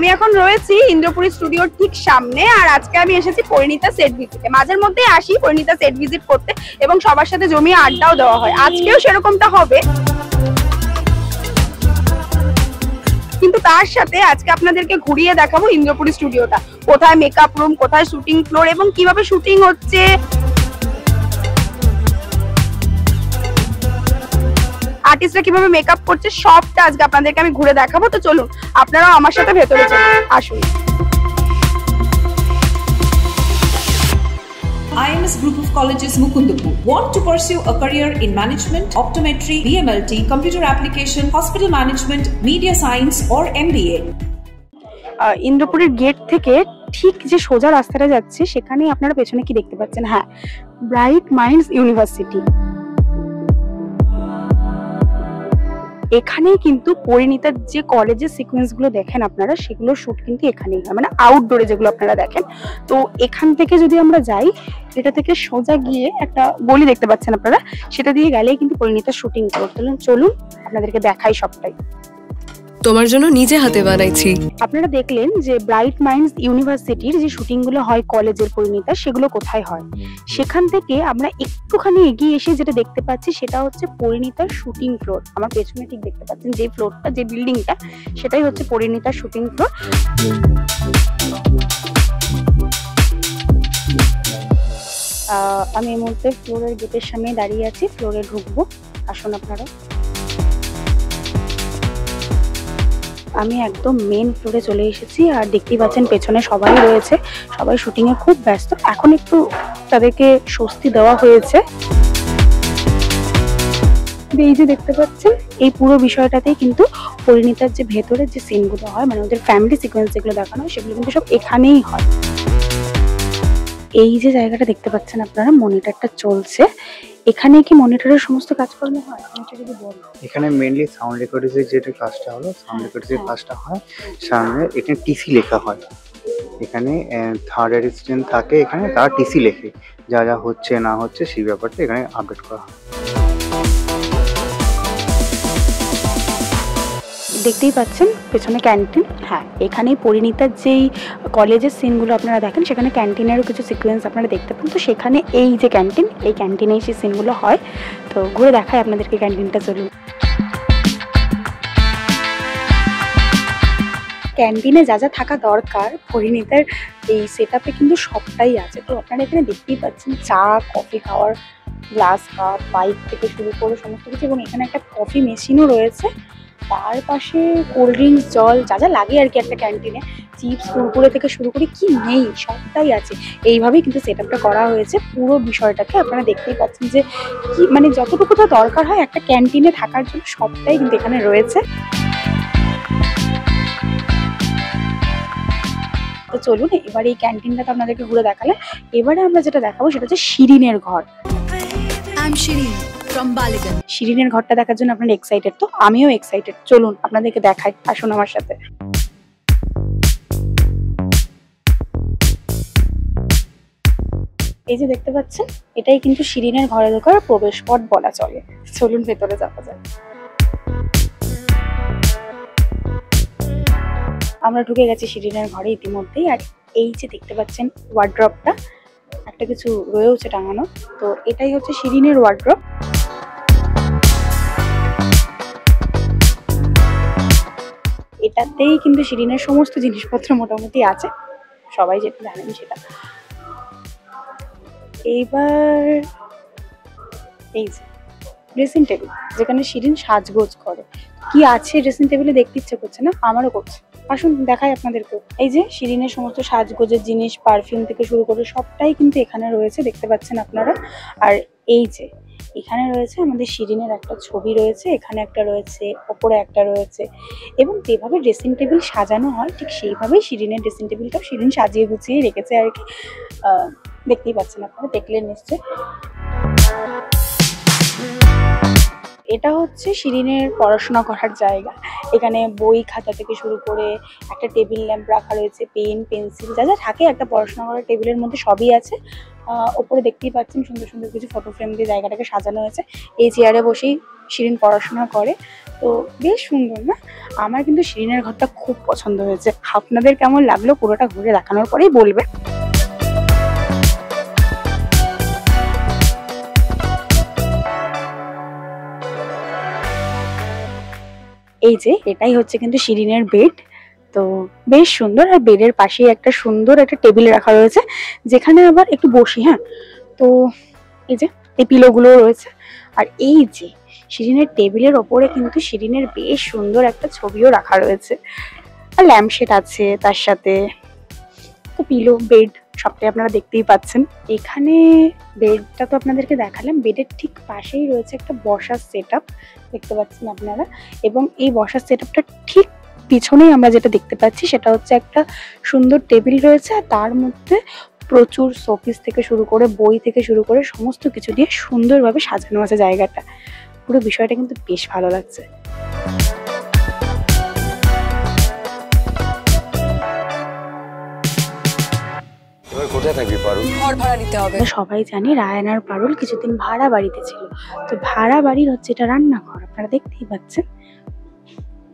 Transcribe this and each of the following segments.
আমি এখন রয়েছি ইন্দ্রপুরী স্টুডিওর ঠিক সামনে, আর আজকে আমি এসেছি পরিণীতা সেট ভিজিটে। মাঝের মধ্যে আসি পরিণীতা সেট ভিজিট করতে এবং সবার সাথে জমিয়ে আড্ডাও দেওয়া হয়। আজকেও সেরকমটা হবে, কিন্তু তার সাথে আজকে আপনাদেরকে ঘুরিয়ে দেখাবো ইন্দ্রপুরী স্টুডিওটা, কোথায় মেকআপ রুম, কোথায় শুটিং ফ্লোর এবং কিভাবে শুটিং হচ্ছে, আর্টিস্টরা কিভাবে মেকআপ করছে, সবটা আজকে আপনাদেরকে আমি ঘুরে দেখাবো। তো চলুন আপনারাও আমার সাথে ভেতরে চলুন, আসুন। IMS Group of Colleges Mukundapur. Want to pursue a career in management, optometry, BMLT, computer application, hospital management, media science or MBA? ইন্দ্রপুরের গেট থেকে ঠিক যে সোজা রাস্তাটা যাচ্ছে সেখানে আপনারা পেছনে কি দেখতে পাচ্ছেন? হ্যাঁ, ব্রাইট মাইন্ডস ইউনিভার্সিটি। এখানেই কিন্তু পরিণীতার যে কলেজের সিকোয়েন্স গুলো দেখেন আপনারা, সেগুলো শুট কিন্তু এখানেই হয়, মানে আউটডোরে যেগুলো আপনারা দেখেন। তো এখান থেকে যদি আমরা যাই, এটা থেকে সোজা গিয়ে একটা গলি দেখতে পাচ্ছেন আপনারা, সেটা দিয়ে গেলেই কিন্তু পরিণীতার শুটিং করতে। চলুন আপনাদেরকে দেখাই সবটাই। তোমার জন্য নিজে হাতে বানাইছি। আপনারা দেখলেন যে ব্রাইট মাইন্ডস ইউনিভার্সিটির যে শুটিং গুলো হয় কলেজের পরিণীতা, সেগুলো কোথায় হয়। সেখান থেকে আমরা একটুখানি এগিয়ে এসে যেটা দেখতে পাচ্ছি সেটা হচ্ছে পরিণীতার শুটিং ফ্লোর। আমার পেছনে ঠিক দেখতে পাচ্ছেন যে ফ্লোরটা, যে বিল্ডিংটা, সেটাই হচ্ছে পরিণীতার শুটিং ফ্লোর। আমি এই মুহূর্তে ফ্লোরের গেটের সামনে দাঁড়িয়ে আছি, ফ্লোরে ঢুকবো, আসুন আপনারা। আমি একদম মেন ফ্লোরে চলে এসেছি, আর দেখতেই পাচ্ছেন পেছনে সবাই রয়েছে, সবাই শুটিং এ খুব ব্যস্ত। এখন একটু তাদেরকে স্বস্তি দেওয়া হয়েছে। এই যে দেখতে পাচ্ছেন, এই পুরো বিষয়টাতেই কিন্তু পরিণীতার যে ভেতরের যে সিনগুলো হয়, মানে ওদের ফ্যামিলি সিকোয়েন্স যেগুলো দেখানো হয়, সেগুলো কিন্তু সব এখানেই হয়। এই যে জায়গাটা দেখতে পাচ্ছেন আপনারা, মনিটরটা চলছে। এখানে কি মনিটরের সমস্ত কাজকর্ম হয়? যদি বলো, এখানে মেইনলি সাউন্ড রেকর্ডিংয়ের যেটা কাজটা হলো, সাউন্ড রেকর্ডিংয়ের কাজটা হয় সামনে। এখানে টিসি লেখা হয়, এখানে থার্ড অ্যাসিস্ট্যান্ট থাকে, এখানে তারা টিসি লেখে, যা যা হচ্ছে না হচ্ছে সেই ব্যাপারটা এখানে আপডেট করা হয়। দেখতেই পাচ্ছেন পেছনে ক্যান্টিন। হ্যাঁ, এখানেই পরিণীতার যেই কলেজের সিনগুলো আপনারা দেখেন, সেখানে ক্যান্টিনেরও কিছু সিকোয়েন্স আপনারা দেখতে পান। তো সেখানে এই যে ক্যান্টিন, এই ক্যান্টিনেই সেই সিনগুলো হয়। তো ঘুরে দেখায় আপনাদেরকে ক্যান্টিনটা, চলুন। ক্যান্টিনে যা যা থাকা দরকার পরিণীতার এই সেট আপে কিন্তু সবটাই আছে। তো আপনারা এখানে দেখতেই পাচ্ছেন চা, কফি খাওয়ার গ্লাস, কাপ, পাইপ থেকে শুরু করে সমস্ত কিছু, এবং এখানে একটা কফি মেশিনও রয়েছে। তার পাশে কোল্ড ড্রিঙ্কস, জল, যা যা লাগে আর কি একটা ক্যান্টিনে, চিপস, কুরকুরে থেকে শুরু করে কি নেই সবটাই আছে। এইভাবেই কিন্তু সেট আপটা করা হয়েছে পুরো বিষয়টাকে। আপনারা দেখতেই পাচ্ছেন যে কি মানে যতটুকু তো দরকার হয় একটা ক্যান্টিনে থাকার জন্য, সবটাই কিন্তু এখানে রয়েছে। তো চলুন এবার এই ক্যান্টিনটা তো আপনাদেরকে ঘুরে দেখালাম। এবারে আমরা যেটা দেখাবো সেটা হচ্ছে শিরিনের ঘর। শিরিনের ঘরটা দেখার জন্য আপনারা এক্সাইটেড? তো আমিও এক্সাইটেড, চলুন আপনাদেরকে দেখাই, আসুন আমার সাথে। এই যে দেখতে পাচ্ছেন, এটাই কিন্তু শিরিনের ঘরে ঢোকার প্রবেশ পথ বলা চলে। চলুন ভেতরে যাওয়া যায়। আমরা ঢুকে গেছি শিরিনের ঘরে ইতিমধ্যেই। আর এই যে দেখতে পাচ্ছেন ওয়ার্ড্রপটা, একটা কিছু রয়েছে টাঙানো, তো এটাই হচ্ছে শিরিনের ওয়ার্ড্রপ। এটাতেই কিন্তু শিরিনের সমস্ত জিনিসপত্র মোটামুটি আছে, সবাই যেটা জানেন সেটা। এইবার এই যে ড্রেসিং টেবিল, যেখানে শিরিন সাজগোজ করে। কি আছে ড্রেসিং টেবিলে দেখতে ইচ্ছে করছে না? আমারও করছে, আসুন দেখাই আপনাদেরকে। এই যে শিরিনের সমস্ত সাজগোজের জিনিস, পারফিউম থেকে শুরু করে সবটাই কিন্তু এখানে রয়েছে, দেখতে পাচ্ছেন আপনারা। আর এই যে এখানে রয়েছে আমাদের শিরিনের একটা ছবি রয়েছে, এখানে একটা রয়েছে, ওপরে একটা রয়েছে। এবং যেভাবে ড্রেসিং টেবিল সাজানো হয় ঠিক সেইভাবেই শিরিনের ড্রেসিং টেবিলটাও শিরিন সাজিয়ে গুছিয়ে রেখেছে আর কি। দেখতেই পাচ্ছেন আপনারা, দেখলেন নিশ্চয়। এটা হচ্ছে শিরিনের পড়াশোনা করার জায়গা। এখানে বই খাতা থেকে শুরু করে একটা টেবিল ল্যাম্প রাখা রয়েছে, পেন, পেন্সিল, যা যা থাকে একটা পড়াশোনা করার টেবিলের মধ্যে সবই আছে। ওপরে দেখতেই পাচ্ছেন সুন্দর সুন্দর কিছু ফটো ফ্রেম দিয়ে জায়গাটাকে সাজানো হয়েছে। এই চেয়ারে বসেই শিরিন পড়াশোনা করে। তো বেশ সুন্দর না? আমার কিন্তু শিরিনের ঘরটা খুব পছন্দ হয়েছে। আপনাদের কেমন লাগলো পুরোটা ঘুরে দেখানোর পরেই বলবেন। এই যে এটাই হচ্ছে কিন্তু শিরিনের বেড। তো বেশ সুন্দর, আর বেডের পাশেই একটা সুন্দর একটা টেবিল রাখা রয়েছে, যেখানে আবার একটু বসি। হ্যাঁ, তো এই যে এই পিলোগুলো রয়েছে, আর এই যে শিরিনের টেবিলের ওপরে কিন্তু শিরিনের বেশ সুন্দর একটা ছবিও রাখা রয়েছে, আর ল্যাম্পশেড আছে তার সাথে। তো পিলো, বেড সবটাই আপনারা দেখতেই পাচ্ছেন। এখানে বেডটা তো আপনাদেরকে দেখালাম, বেডের ঠিক পাশেই রয়েছে একটা বসার সেটআপ, দেখতে পাচ্ছেন আপনারা। এবং এই বসার সেটআপটা ঠিক পিছনেই আমরা যেটা দেখতে পাচ্ছি সেটা হচ্ছে একটা সুন্দর টেবিল রয়েছে, আর তার মধ্যে প্রচুর শোপিস থেকে শুরু করে, বই থেকে শুরু করে সমস্ত কিছু দিয়ে সুন্দরভাবে সাজানো আছে জায়গাটা। পুরো বিষয়টা কিন্তু বেশ ভালো লাগছে। কোথায় থাকবি পারুল? ঘর ভাড়া নিতে হবে। আমরা সবাই জানি রায়ান আর পারুল কিছুদিন ভাড়া বাড়িতে ছিল। তো ভাড়া বাড়ির হচ্ছে এটা রান্নাঘর, আপনারা দেখতেই পাচ্ছেন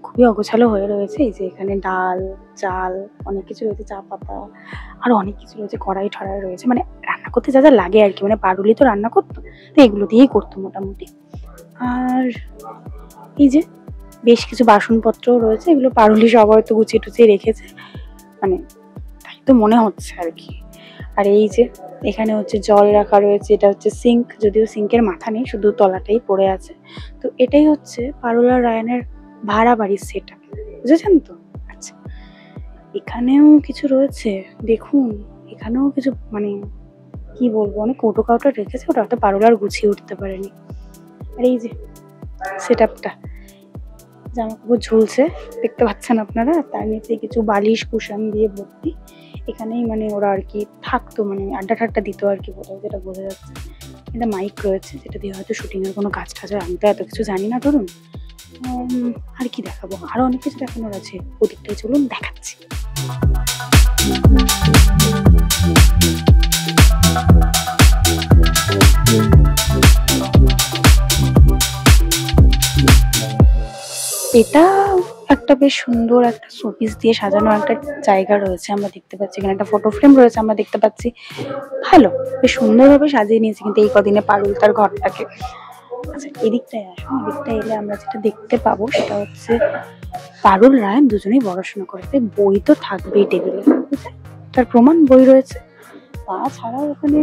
খুবই অগোছালো হয়ে রয়েছে। এই যে এখানে ডাল, চাল, অনেক কিছু রয়েছে, চা পাতা, আরো অনেক কিছু রয়েছে, কড়াই ঠড়াই রয়েছে, মানে রান্না করতে যা যা লাগে আর কি। মানে পারুলই তো রান্না করতো, তো এগুলো দিয়েই করতো মোটামুটি। আর এই যে বেশ কিছু বাসনপত্র রয়েছে, এগুলো পারুলই সব হয়তো গুছিয়ে টুচিয়ে রেখেছে, মানে তাই তো মনে হচ্ছে আর কি। আর এই যে এখানে হচ্ছে জল রাখা রয়েছে, এটা হচ্ছে সিঙ্ক, যদিও সিঙ্কের মাথা নেই, শুধু তলাটাই পড়ে আছে। তো এটাই হচ্ছে পারুল আর রায়ানের ভাড়া বাড়ির সেটআপ, বুঝেছেন তো? আচ্ছা, এখানেও কিছু রয়েছে দেখুন, এখানেও কিছু মানে কি বলবো, অনেক কৌটো কাউটা রেখেছে, ওটা হয়তো পারুল আর গুছিয়ে উঠতে পারেনি। আর এই যে সেটআপটা, জামা কাপড় ঝুলছে দেখতে পাচ্ছেন আপনারা, তার নিচে কিছু বালিশ কুশন দিয়ে ভর্তি। এখানেই মানে ওরা আর কি থাকতো, মানে আড্ডা ঠাড্ডা দিত আর কি, যেটা বোঝা যাচ্ছে। একটা মাইক রয়েছে যেটা দিয়ে হয়তো শুটিং এর কোনো কাজ টাজ হয়, আমি তো এত কিছু জানি না ধরুন। আর কি দেখাবো, আরো অনেক কিছু দেখানোর আছে, ওদিকটাই চলুন দেখাচ্ছি। এটা একটা বেশ সুন্দর একটা শোপিস দিয়ে সাজানো একটা জায়গা রয়েছে, আমরা দেখতে পাচ্ছি। এখানে একটা ফটো ফ্রেম রয়েছে, আমরা দেখতে পাচ্ছি। ভালো, বেশ সুন্দরভাবে সাজিয়ে নিয়েছি কিন্তু এই কদিনে পারুল তার ঘরটাকে। আচ্ছা, এদিকটায় আসুন। এদিকটায় এলে আমরা যেটা দেখতে পাবো সেটা হচ্ছে পারুল রায়ান দুজনেই পড়াশোনা করে, তাই বই তো থাকবেই টেবিলে, তার প্রমাণ বই রয়েছে। তাছাড়াও ওখানে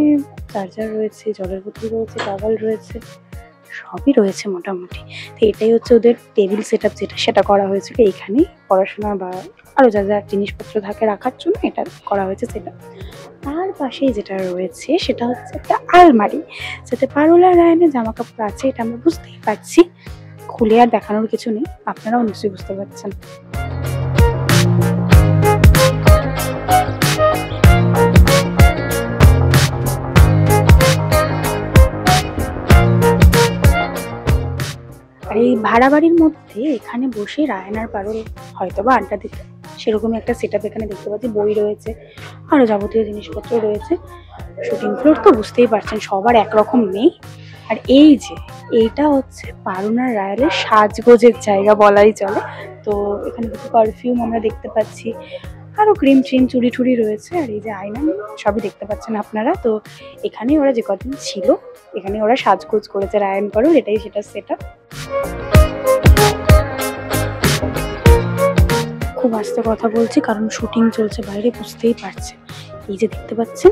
চার্জার রয়েছে, জলের বোতল রয়েছে, টাওয়াল রয়েছে, সবই রয়েছে মোটামুটি। তো এটাই হচ্ছে ওদের টেবিল সেটআপ, যেটা সেটা করা হয়েছিল এইখানেই পড়াশোনা বা আরো যা যা জিনিসপত্র থাকে রাখার জন্য এটা করা হয়েছে সেটা। তার পাশেই যেটা রয়েছে সেটা হচ্ছে একটা আলমারি, যাতে পারুল আর রায়ানের জামা কাপড় আছে, এটা আমরা বুঝতেই পারছি। খুলে আর দেখানোর কিছু নেই, আপনারাও নিশ্চয়ই বুঝতে পারছেন। আর এই ভাড়া বাড়ির মধ্যে এখানে বসে রায়ান আর পারুল হয়তো বা আড্ডা দিতে, সেরকমই একটা সেটআপ এখানে দেখতে পাচ্ছি। বই রয়েছে, আরো যাবতীয় জিনিসপত্র রয়েছে। শুটিং ফ্লোর তো বুঝতেই পারছেন সবার একরকম নেই। আর এই যে এইটা হচ্ছে পারুল আর রায়ানের সাজগোজের জায়গা বলাই চলে। তো এখানে কিছু পারফিউম আমরা দেখতে পাচ্ছি, আরো ক্রিম ট্রিম চুড়ি টুড়ি রয়েছে, আর এই যে আয়না, সবই দেখতে পাচ্ছেন আপনারা। তো এখানেই ওরা যে কদিন ছিল এখানে ওরা সাজগোজ করেছে রায়ান পারুল, এটাই সেটা সেটআপ। খুব আস্তে কথা বলছি কারণ শুটিং চলছে বাইরে, বুঝতেই পারছেন। এই যে দেখতে পাচ্ছেন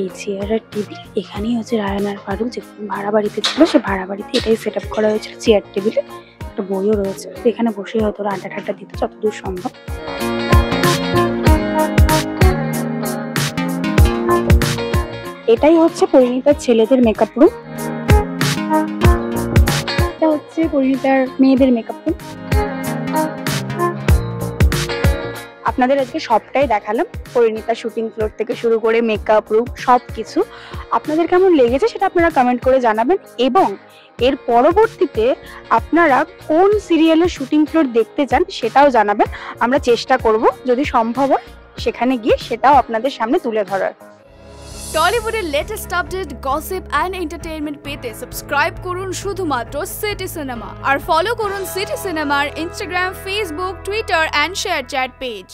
এই চেয়ার আর টেবিল, এখানেই হচ্ছে রায়ান আর পারুল যে ভাড়া বাড়িতে ছিল, সে ভাড়া বাড়িতে এটাই সেটআপ করা হয়েছিল। চেয়ার টেবিলে একটা বইও রয়েছে, তো এখানে বসে হয়তো ওরা আড্ডা ঠাড্ডা দিত যতদূর সম্ভব। এটাই হচ্ছে পরিণীতার ছেলেদের মেকআপ রুম, এটা হচ্ছে পরিণীতার মেয়েদের মেকআপ রুম। আপনাদের আজকে সবটাই দেখালাম, পরিণীতা শুটিং ফ্লোর থেকে শুরু করে মেকআপ রুম সব কিছু। আপনাদের কেমন লেগেছে সেটা আপনারা কমেন্ট করে জানাবেন, এবং এর পরবর্তীতে আপনারা কোন সিরিয়ালের শুটিং ফ্লোর দেখতে চান সেটাও জানাবেন। আমরা চেষ্টা করব যদি সম্ভব হয় সেখানে গিয়ে সেটাও আপনাদের সামনে তুলে ধরার। টলিউডের latest update, gossip and entertainment পেতে সাবস্ক্রাইব করুন শুধুমাত্র সিটি সিনেমা আর ফলো করুন সিটি সিনেমার Instagram, Facebook, Twitter and ShareChat page.